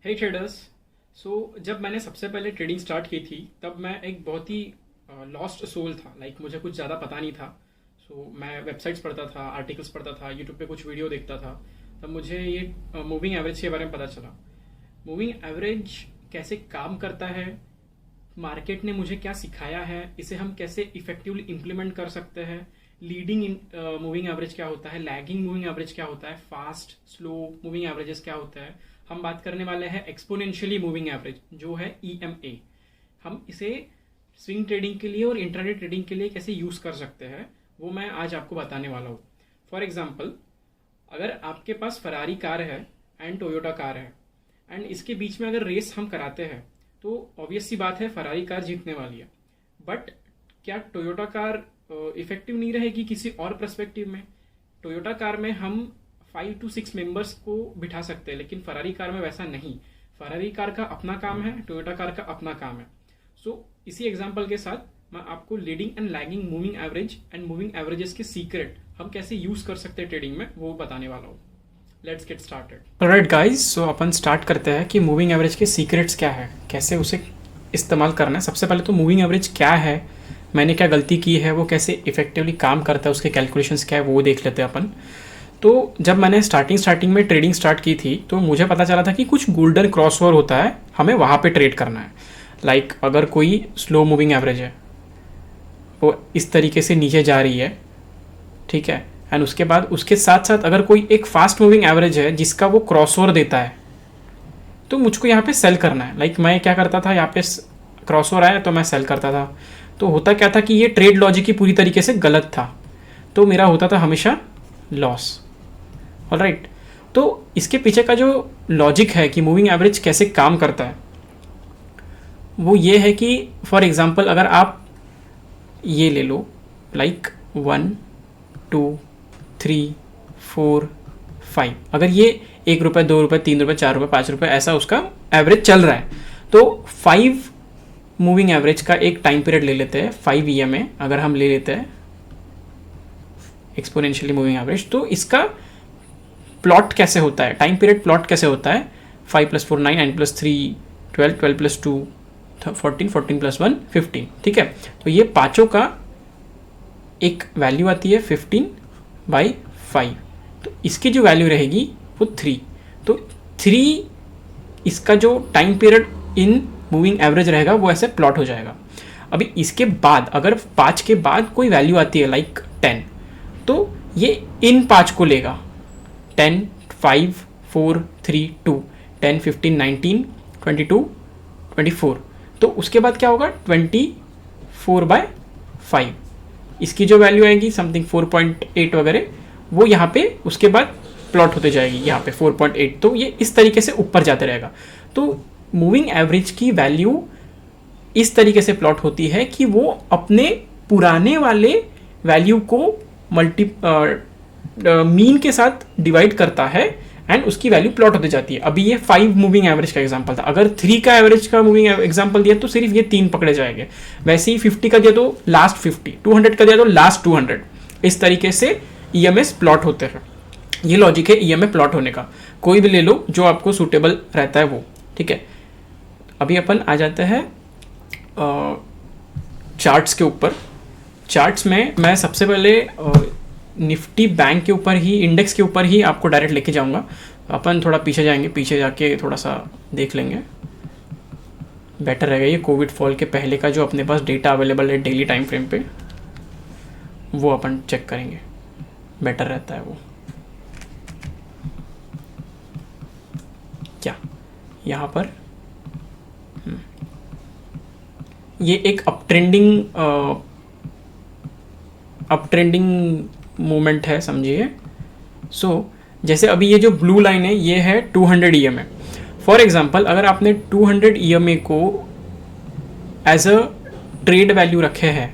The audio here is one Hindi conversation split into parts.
हे ट्रेडर्स। जब मैंने सबसे पहले ट्रेडिंग स्टार्ट की थी तब मैं एक बहुत ही लॉस्ट सोल था। मुझे कुछ ज़्यादा पता नहीं था। मैं वेबसाइट्स पढ़ता था, आर्टिकल्स पढ़ता था, यूट्यूब पे कुछ वीडियो देखता था। तब मुझे ये मूविंग एवरेज के बारे में पता चला। मूविंग एवरेज कैसे काम करता है, मार्केट ने मुझे क्या सिखाया है, इसे हम कैसे इफेक्टिवली इम्प्लीमेंट कर सकते हैं। लीडिंग मूविंग एवरेज क्या होता है, लैगिंग मूविंग एवरेज क्या होता है, फास्ट स्लो मूविंग एवरेजेस क्या होता है। हम बात करने वाले हैं एक्सपोनेंशियली मूविंग एवरेज जो है EMA। हम इसे स्विंग ट्रेडिंग के लिए और इंट्राडे ट्रेडिंग के लिए कैसे यूज कर सकते हैं वो मैं आज आपको बताने वाला हूँ। फॉर एग्जाम्पल, अगर आपके पास फरारी कार है एंड टोयोटा कार है एंड इसके बीच में अगर रेस हम कराते हैं तो ऑब्वियस सी बात है फरारी कार जीतने वाली है। बट क्या टोयोटा कार इफेक्टिव नहीं रहेगी किसी और पर्सपेक्टिव में? टोयोटा कार में हम 5 to 6 मेंबर्स को बिठा सकते हैं, लेकिन फरारी कार में वैसा नहीं। फरारी कार का अपना काम है, टोयोटा कार का अपना काम है। इसी एग्जांपल के साथ मैं आपको leading and lagging moving average and moving averages के सीक्रेट हम कैसे यूज कर सकते हैं ट्रेडिंग में वो बताने वाला हूँ। Let's get started. Alright guys, so upon start करते हैं कि मूविंग एवरेज के सीक्रेट्स क्या है, कैसे उसे इस्तेमाल करना है। सबसे पहले तो मूविंग एवरेज क्या है, मैंने क्या गलती की है, वो कैसे इफेक्टिवली काम करता है, उसके कैलकुलेशंस क्या है वो देख लेते हैं अपन। तो जब मैंने स्टार्टिंग में ट्रेडिंग स्टार्ट की थी तो मुझे पता चला था कि कुछ गोल्डन क्रॉसओवर होता है, हमें वहाँ पे ट्रेड करना है। अगर कोई स्लो मूविंग एवरेज है वो इस तरीके से नीचे जा रही है, ठीक है, एंड उसके बाद उसके साथ साथ अगर कोई एक फास्ट मूविंग एवरेज है जिसका वो क्रॉसओवर देता है तो मुझको यहाँ पे सेल करना है। मैं क्या करता था, यहाँ पे क्रॉसओवर आया तो मैं सेल करता था। तो होता क्या था कि ये ट्रेड लॉजिक ही पूरी तरीके से गलत था, तो मेरा होता था हमेशा लॉस। ऑलराइट, तो इसके पीछे का जो लॉजिक है कि मूविंग एवरेज कैसे काम करता है वो ये है कि फॉर एग्जांपल अगर आप ये ले लो 1 2 3 4 5, अगर ये ₹1 ₹2 ₹3 ₹4 ₹5 ऐसा उसका एवरेज चल रहा है तो 5 मूविंग एवरेज का एक टाइम पीरियड ले लेते हैं, 5 EMA अगर हम ले लेते हैं एक्सपोनेंशियली मूविंग एवरेज, तो इसका प्लॉट कैसे होता है, टाइम पीरियड प्लॉट कैसे होता है। 5 + 4 9, 9 + 3 12, 12 + 2 14, 14 + 1 15, ठीक है। तो ये पाँचों का एक वैल्यू आती है 15/5, तो इसकी जो वैल्यू रहेगी वो 3। तो 3 इसका जो time period in moving average रहेगा वो ऐसे प्लॉट हो जाएगा। अभी इसके बाद अगर 5 के बाद कोई वैल्यू आती है 10, तो ये इन 5 को लेगा, 10 5 4 3 2 10 15 19 22 24, तो उसके बाद क्या होगा 24/5, इसकी जो वैल्यू आएगी समथिंग 4.8 वगैरह, वो यहाँ पे उसके बाद प्लॉट होते जाएगी यहाँ पे 4.8, तो ये इस तरीके से ऊपर जाते रहेगा। तो मूविंग एवरेज की वैल्यू इस तरीके से प्लॉट होती है कि वो अपने पुराने वाले वैल्यू को मीन के साथ डिवाइड करता है एंड उसकी वैल्यू प्लॉट होती जाती है। अभी ये 5 मूविंग एवरेज का एग्जांपल था, अगर 3 का एवरेज का मूविंग एग्जांपल दिया तो सिर्फ ये 3 पकड़े जाएंगे। वैसे ही 50 का दिया तो लास्ट 50, 200 का दिया तो लास्ट 200, इस तरीके से EMS प्लॉट होते हैं। ये लॉजिक है EMA प्लॉट होने का। कोई भी ले लो जो आपको सूटेबल रहता है वो, ठीक है। अभी अपन आ जाते हैं चार्ट्स के ऊपर। चार्ट्स में मैं सबसे पहले निफ्टी बैंक के ऊपर ही, इंडेक्स के ऊपर ही आपको डायरेक्ट लेके जाऊंगा। अपन थोड़ा पीछे जाएंगे, पीछे जाके थोड़ा सा देख लेंगे, बेटर रहेगा। ये कोविड फॉल के पहले का जो अपने पास डेटा अवेलेबल है डेली टाइम फ्रेम पे, वो अपन चेक करेंगे, बेटर रहता है वो। क्या यहाँ पर ये एक अपट्रेंडिंग मूवमेंट है, समझिए। जैसे अभी ये जो ब्लू लाइन है ये है 200 EMA। फॉर एग्जांपल अगर आपने 200 EMA को एज अ ट्रेड वैल्यू रखे हैं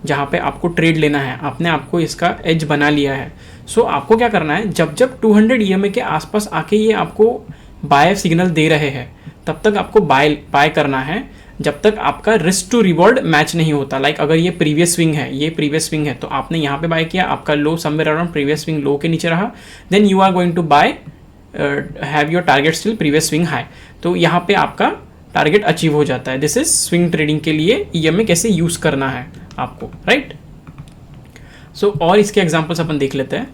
जहाँ पे आपको ट्रेड लेना है, आपने आपको इसका एज बना लिया है। आपको क्या करना है, जब जब 200 EMA के आसपास आके ये आपको बाय सिग्नल दे रहे हैं तब तक आपको बाय करना है, जब तक आपका रिस्क टू रिवॉर्ड मैच नहीं होता। अगर ये प्रीवियस स्विंग है, ये प्रीवियस स्विंग है, तो आपने यहाँ पे बाय किया, आपका low somewhere around previous swing low के नीचे रहा, then you are going to buy have your target still previous swing high, तो यहाँ पे आपका टारगेट अचीव हो जाता है। दिस इज स्विंग ट्रेडिंग के लिए ईएमए कैसे यूज़ करना है आपको, राइट। सो और इसके एग्जांपल्स अपन देख लेते हैं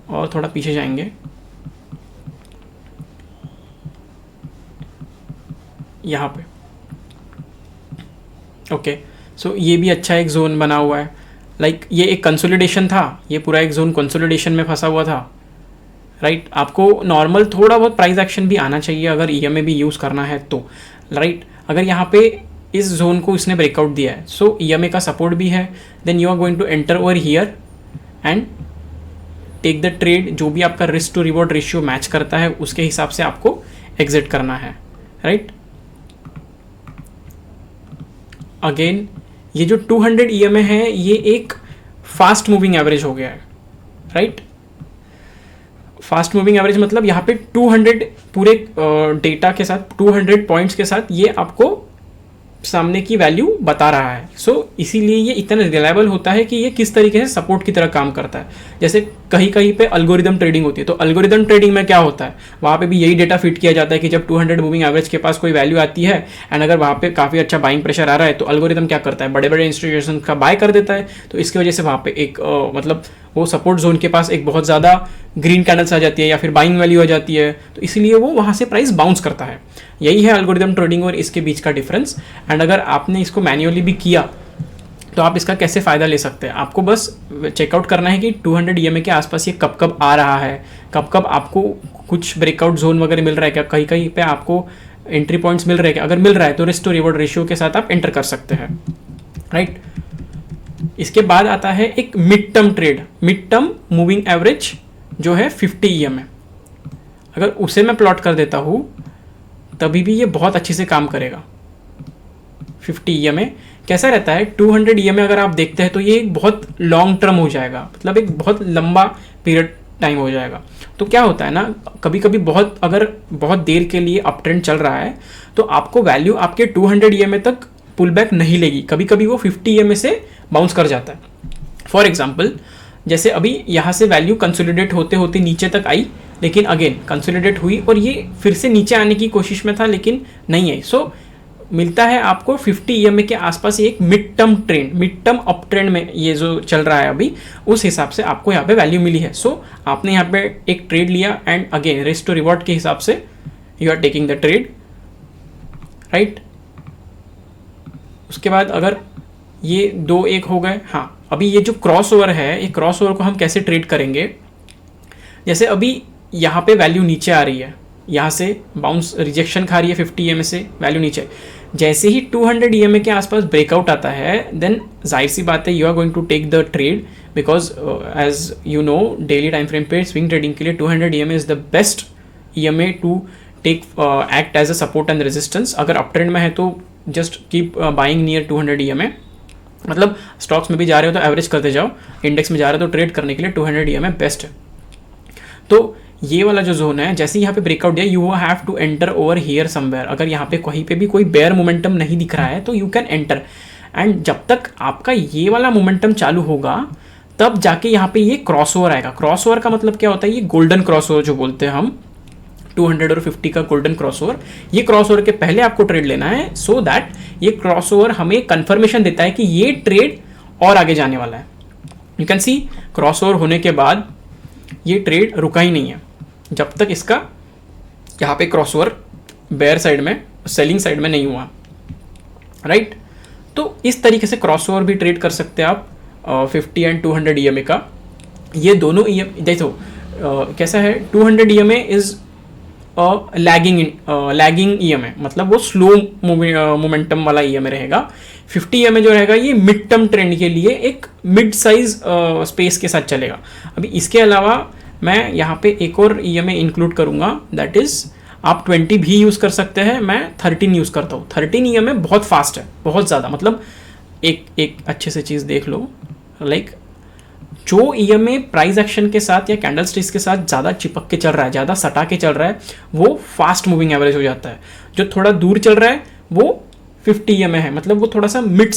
और थोड़ा पीछे जाएंगे। यहाँ पे ओके, सो ये भी अच्छा एक जोन बना हुआ है। लाइक ये एक कंसोलिडेशन था, ये पूरा एक जोन कंसोलिडेशन में फंसा हुआ था, राइट। आपको नॉर्मल थोड़ा बहुत प्राइस एक्शन भी आना चाहिए अगर ईएमए भी यूज़ करना है तो, राइट। अगर यहाँ पे इस जोन को इसने ब्रेकआउट दिया है, सो ईएमए का सपोर्ट भी है, then you are going to enter over here and take the trade. जो भी आपका risk to reward ratio match करता है उसके हिसाब से आपको एग्जिट करना है, राइट। अगेन ये जो 200 ईएमए है ये एक फास्ट मूविंग एवरेज हो गया है, राइट। फास्ट मूविंग एवरेज मतलब यहाँ पे 200 पूरे डेटा के साथ 200 पॉइंट्स के साथ ये आपको सामने की वैल्यू बता रहा है। सो इसीलिए ये इतना रिलायबल होता है कि ये किस तरीके से सपोर्ट की तरह काम करता है। जैसे कहीं कहीं पे अल्गोरिदम ट्रेडिंग होती है, तो अल्गोरिदम ट्रेडिंग में क्या होता है, वहाँ पे भी यही डेटा फिट किया जाता है कि जब 200 मूविंग एवरेज के पास कोई वैल्यू आती है एंड अगर वहाँ पे काफ़ी अच्छा बाइंग प्रेशर आ रहा है तो अल्गोरिदम क्या करता है, बड़े बड़े इंस्टीट्यूशन का बाय कर देता है। तो इसकी वजह से वहाँ पे एक मतलब वो सपोर्ट जोन के पास एक बहुत ज़्यादा ग्रीन कैंडल्स आ जाती है या फिर बाइंग वैल्यू आ जाती है, तो इसलिए वो वहाँ से प्राइस बाउंस करता है। यही है अल्गोरिदम ट्रेडिंग और इसके बीच का डिफरेंस। एंड अगर आपने इसको मैन्युअली भी किया तो आप इसका कैसे फ़ायदा ले सकते हैं, आपको बस चेकआउट करना है कि 200 ईएमए के आसपास ये कब कब आ रहा है, कब कब आपको कुछ ब्रेकआउट जोन वगैरह मिल रहा है क्या, कहीं कहीं पे आपको एंट्री पॉइंट्स मिल रहे हैं क्या। अगर मिल रहा है तो रिस्क टू रिवॉर्ड रेशियो के साथ आप एंटर कर सकते हैं, राइट। इसके बाद आता है एक mid term trade, mid term moving average जो है 50 ईएमए। अगर उसे मैं प्लॉट कर देता हूँ तभी भी ये बहुत अच्छे से काम करेगा। 50 ईएमए कैसा रहता है, 200 ईएमए अगर आप देखते हैं तो ये एक बहुत लॉन्ग टर्म हो जाएगा, मतलब एक बहुत लंबा पीरियड टाइम हो जाएगा। तो क्या होता है ना, कभी कभी अगर बहुत देर के लिए अप ट्रेंड चल रहा है तो आपको वैल्यू आपके 200 ईएमए तक पुल बैक नहीं लेगी, कभी कभी वो 50 ईएमए से बाउंस कर जाता है। फॉर एग्जाम्पल जैसे अभी यहाँ से वैल्यू कंसोलिडेट होते होते नीचे तक आई, लेकिन अगेन कंसोलिडेट हुई और ये फिर से नीचे आने की कोशिश में था लेकिन नहीं आई। सो मिलता है आपको 50 ईएमए के आसपास एक mid term trend, mid term up trend में ये जो चल रहा है अभी, उस हिसाब से आपको यहाँ पे वैल्यू मिली है। सो आपने यहाँ पे एक ट्रेड लिया and again risk to reward के हिसाब से you are taking the trade, right. उसके बाद अगर ये 2-1 हो गए, हाँ अभी ये जो क्रॉस ओवर है, ये क्रॉस ओवर को हम कैसे ट्रेड करेंगे, जैसे अभी यहाँ पे वैल्यू नीचे आ रही है, यहाँ से बाउंस रिजेक्शन खा रही है 50 ईएमए से, वैल्यू नीचे, जैसे ही 200 ईएमए के आसपास ब्रेकआउट आता है देन जाहिर सी बात है you are going to take the trade, because as you know daily time frame पे स्विंग ट्रेडिंग के लिए 200 EMA is the best EMA to take act as a support and resistance. अगर अप ट्रेंड में है तो just keep buying near 200 EMA, मतलब स्टॉक्स में भी जा रहे हो तो एवरेज करते जाओ, इंडेक्स में जा रहे हो तो ट्रेड करने के लिए 200 ईएमए बेस्ट है। तो ये वाला जो जोन है, जैसे यहाँ पे ब्रेकआउट दिया, you have to enter over here somewhere. अगर यहाँ पे कहीं पे भी कोई बेयर मोमेंटम नहीं दिख रहा है तो यू कैन एंटर, एंड जब तक आपका ये वाला मोमेंटम चालू होगा तब जाके यहाँ पे ये क्रॉस ओवर आएगा। क्रॉस ओवर का मतलब क्या होता है, ये गोल्डन क्रॉस ओवर जो बोलते हैं हम, 200 और 50 का गोल्डन क्रॉस ओवर। ये क्रॉस ओवर के पहले आपको ट्रेड लेना है सो दैट ये क्रॉस ओवर हमें कंफर्मेशन देता है कि ये ट्रेड और आगे जाने वाला है। You can see cross over होने के बाद ये ट्रेड रुका ही नहीं है जब तक इसका यहाँ पे क्रॉस ओवर बेयर साइड में, सेलिंग साइड में नहीं हुआ, राइट। तो इस तरीके से क्रॉस ओवर भी ट्रेड कर सकते हैं आप 50 एंड 200 ईएमए का। ये दोनों देखो कैसा है, 200 ईएमए इज लैगिंग ईएमए, मतलब वो स्लो मोमेंटम वाला ईएमए रहेगा। 50 ईएमए जो रहेगा ये मिड टर्म ट्रेंड के लिए एक मिड साइज स्पेस के साथ चलेगा। अभी इसके अलावा मैं यहाँ पे एक और ईएमए इंक्लूड करूँगा, दैट इज़ आप 20 भी यूज़ कर सकते हैं, मैं 13 यूज़ करता हूँ। 13 ईएमए बहुत फास्ट है, बहुत ज़्यादा, मतलब एक अच्छे से चीज़ देख लो, लाइक जो ईएमए प्राइस एक्शन के साथ या कैंडल स्टिक्स के साथ ज़्यादा चिपक के चल रहा है, ज़्यादा सटा के चल रहा है, वो फास्ट मूविंग एवरेज हो जाता है। जो थोड़ा दूर चल रहा है वो 50 EMA है, मतलब वो थोड़ा सा मिड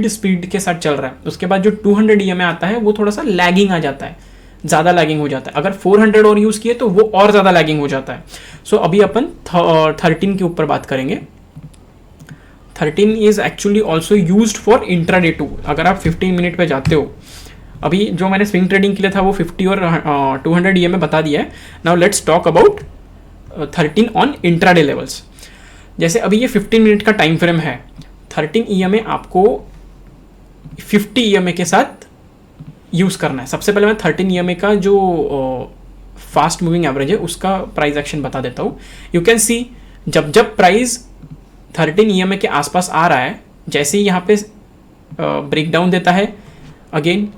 स्पीड के साथ चल रहा है। उसके बाद जो 200 EMA आता है वो थोड़ा सा लैगिंग आ जाता है, ज़्यादा लैगिंग हो जाता है। अगर 400 और यूज़ किए तो वो और ज़्यादा लैगिंग हो जाता है। सो अभी अपन 13 के ऊपर बात करेंगे। 13 is actually also used for intraday too. अगर आप 15 मिनट पे जाते हो, अभी जो मैंने स्विंग ट्रेडिंग के लिए था वो 50 और 200 EMA बता दिया है। Now let's talk about 13 on intraday levels. जैसे अभी ये 15 मिनट का टाइम फ्रेम है, 13 EMA आपको 50 EMA के साथ यूज़ करना है। सबसे पहले मैं 13 EMA का जो फास्ट मूविंग एवरेज है उसका प्राइस एक्शन बता देता हूँ। यू कैन सी जब जब प्राइस 13 EMA के आसपास आ रहा है, जैसे ही यहाँ पे ब्रेक डाउन देता है, अगेन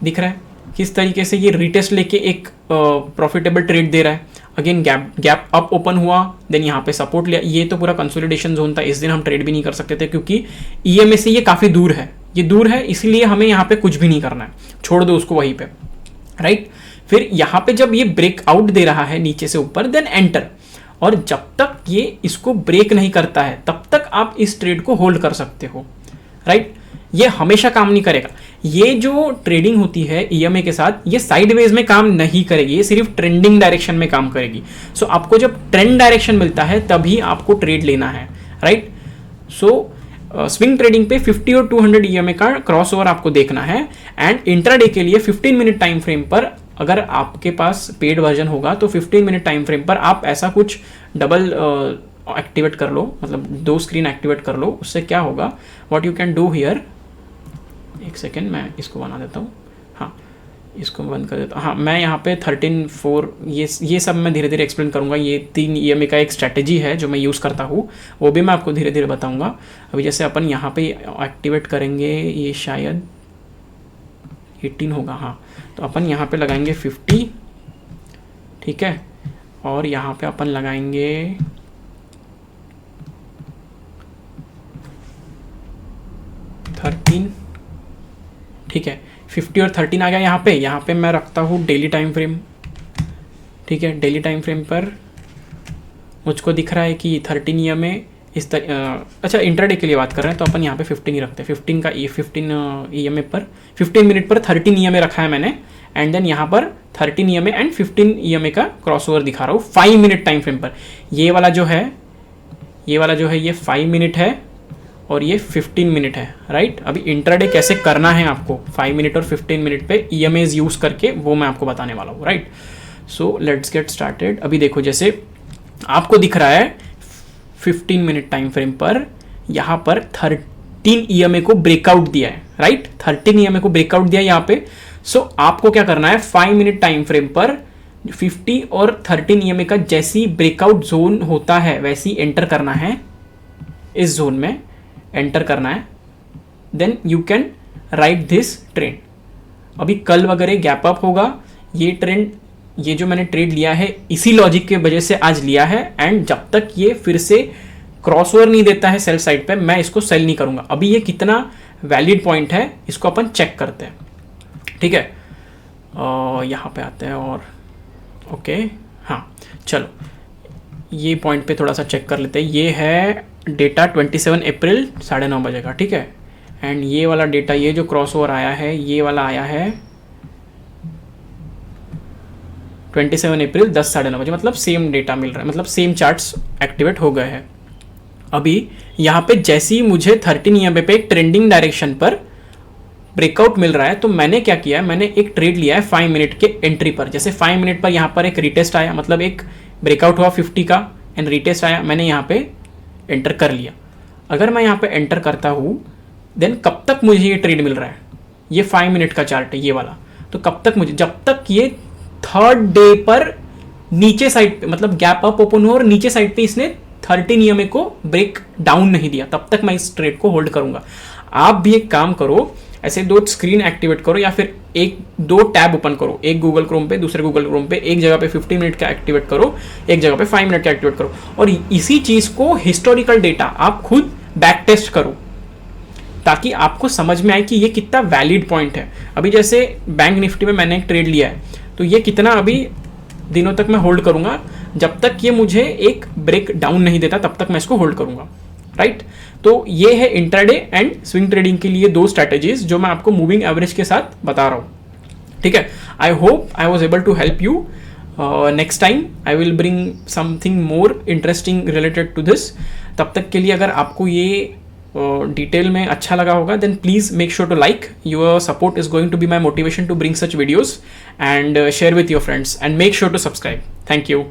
दिख रहा है किस तरीके से ये रिटेस्ट लेके एक प्रॉफिटेबल ट्रेड दे रहा है। अगेन गैप अप ओपन हुआ, देन यहाँ पे सपोर्ट लिया। ये तो पूरा कंसोलिडेशन जोन था, इस दिन हम ट्रेड भी नहीं कर सकते थे क्योंकि EMA से ये काफ़ी दूर है, ये दूर है, इसलिए हमें यहाँ पे कुछ भी नहीं करना है, छोड़ दो उसको वहीं पे, राइट। फिर यहाँ पे जब ये ब्रेकआउट दे रहा है नीचे से ऊपर, देन एंटर। और जब तक ये इसको ब्रेक नहीं करता है तब तक आप इस ट्रेड को होल्ड कर सकते हो, राइट। ये हमेशा काम नहीं करेगा। ये जो ट्रेडिंग होती है EMA के साथ, ये साइडवेज में काम नहीं करेगी, ये सिर्फ ट्रेंडिंग डायरेक्शन में काम करेगी। सो आपको जब ट्रेंड डायरेक्शन मिलता है तभी आपको ट्रेड लेना है, राइट। सो स्विंग ट्रेडिंग पे 50 और 200 EMA का क्रॉस ओवर आपको देखना है। एंड इंट्राडे के लिए 15 मिनट टाइम फ्रेम पर अगर आपके पास पेड वर्जन होगा तो 15 मिनट टाइम फ्रेम पर आप ऐसा कुछ डबल एक्टिवेट कर लो, मतलब 2 स्क्रीन एक्टिवेट कर लो। उससे क्या होगा, what you can do here, एक सेकेंड मैं इसको बना देता हूँ, हाँ इसको बंद कर देता हूँ। हाँ, मैं यहाँ पे 13, 4 ये सब मैं धीरे धीरे एक्सप्लेन करूँगा। ये 3 EMA का एक स्ट्रैटेजी है जो मैं यूज़ करता हूँ, वो भी मैं आपको धीरे धीरे बताऊँगा। अभी जैसे अपन यहाँ पे एक्टिवेट करेंगे, ये शायद 18 होगा, हाँ। तो अपन यहाँ पे लगाएंगे 50, ठीक है, और यहाँ पे अपन लगाएंगे 13, ठीक है। 50 और 13 आ गया यहाँ पे मैं रखता हूँ डेली टाइम फ्रेम, ठीक है। डेली टाइम फ्रेम पर मुझको दिख रहा है कि 13 EMA इस अच्छा इंट्राडे के लिए बात कर रहे हैं तो अपन यहाँ पे 15 ही रखते हैं। 15 का 15 EMA पर 15 मिनट पर 13 EMA रखा है मैंने, एंड देन यहाँ पर 13 EMA एंड 15 EMA का क्रॉसओवर दिखा रहा हूँ 5 मिनट टाइम फ्रेम पर। ये वाला जो है ये 5 मिनट है और ये 15 मिनट है, राइट। अभी इंट्राडे कैसे करना है आपको 5 मिनट और 15 मिनट पे EMAs यूज़ करके, वो मैं आपको बताने वाला हूँ, right. So let's get started. अभी देखो जैसे आपको दिख रहा है 15 मिनट टाइम फ्रेम पर यहाँ पर 13 EMA को ब्रेकआउट दिया है, राइट। 13 EMA को ब्रेकआउट दिया यहाँ पे। सो आपको क्या करना है, 5 मिनट टाइम फ्रेम पर 50 और 13 EMA का जैसी ब्रेकआउट जोन होता है वैसी एंटर करना है, इस जोन में एंटर करना है। Then you can right this trend. अभी कल वगैरह गैप अप होगा, ये ट्रेंड, ये जो मैंने ट्रेड लिया है इसी लॉजिक के वजह से आज लिया है। एंड जब तक ये फिर से क्रॉसओवर नहीं देता है सेल साइड पे, मैं इसको सेल नहीं करूंगा। अभी ये कितना वैलिड पॉइंट है इसको अपन चेक करते हैं, ठीक है। यहाँ पे आते हैं और ओके, हाँ चलो ये पॉइंट पे थोड़ा सा चेक कर लेते हैं। ये है डेटा 27 अप्रैल 9:30 बजे का, ठीक है। एंड ये वाला डेटा, ये जो क्रॉस ओवर आया है, ये वाला आया है 27 अप्रैल 10 साढ़े 9 बजे, मतलब सेम डेटा मिल रहा है, मतलब सेम चार्ट्स एक्टिवेट हो गए हैं। अभी यहाँ पे जैसे ही मुझे 13 EMA पे एक ट्रेंडिंग डायरेक्शन पर ब्रेकआउट मिल रहा है तो मैंने क्या किया है, मैंने एक ट्रेड लिया है 5 मिनट के एंट्री पर। जैसे 5 मिनट पर यहाँ पर एक रिटेस्ट आया, मतलब एक ब्रेकआउट हुआ 50 का एंड रिटेस्ट आया, मैंने यहाँ पे एंटर कर लिया। अगर मैं यहाँ पे एंटर करता हूँ देन कब तक मुझे ये ट्रेड मिल रहा है, ये 5 मिनट का चार्ट है ये वाला, तो कब तक मुझे, जब तक ये 3rd डे पर नीचे साइड पे, मतलब गैप अप ओपन हो और नीचे साइड पे इसने 13 EMA को ब्रेक डाउन नहीं दिया, तब तक मैं इस ट्रेड को होल्ड करूंगा। आप भी एक काम करो, ऐसे 2 स्क्रीन एक्टिवेट करो या फिर 1-2 टैब ओपन करो, एक गूगल क्रोम पे, दूसरे गूगल क्रोम पे, एक जगह पे 15 मिनट का एक्टिवेट करो, एक जगह पे 5 मिनट का एक्टिवेट करो, और इसी चीज को हिस्टोरिकल डेटा आप खुद बैक टेस्ट करो ताकि आपको समझ में आए कि ये कितना वैलिड पॉइंट है। अभी जैसे बैंक निफ्टी में मैंने एक ट्रेड लिया है तो ये कितना अभी दिनों तक मैं होल्ड करूंगा, जब तक ये मुझे एक ब्रेक डाउन नहीं देता तब तक मैं इसको होल्ड करूंगा, राइट। तो ये है इंट्राडे एंड स्विंग ट्रेडिंग के लिए 2 स्ट्रैटेजीज जो मैं आपको मूविंग एवरेज के साथ बता रहा हूँ, ठीक है। I hope I was able to help you. Next time I will bring something more interesting related to this. तब तक के लिए अगर आपको ये डिटेल में अच्छा लगा होगा then please make sure to like. Your support is going to be my motivation to bring such videos, and share with your friends, and make sure to subscribe. Thank you.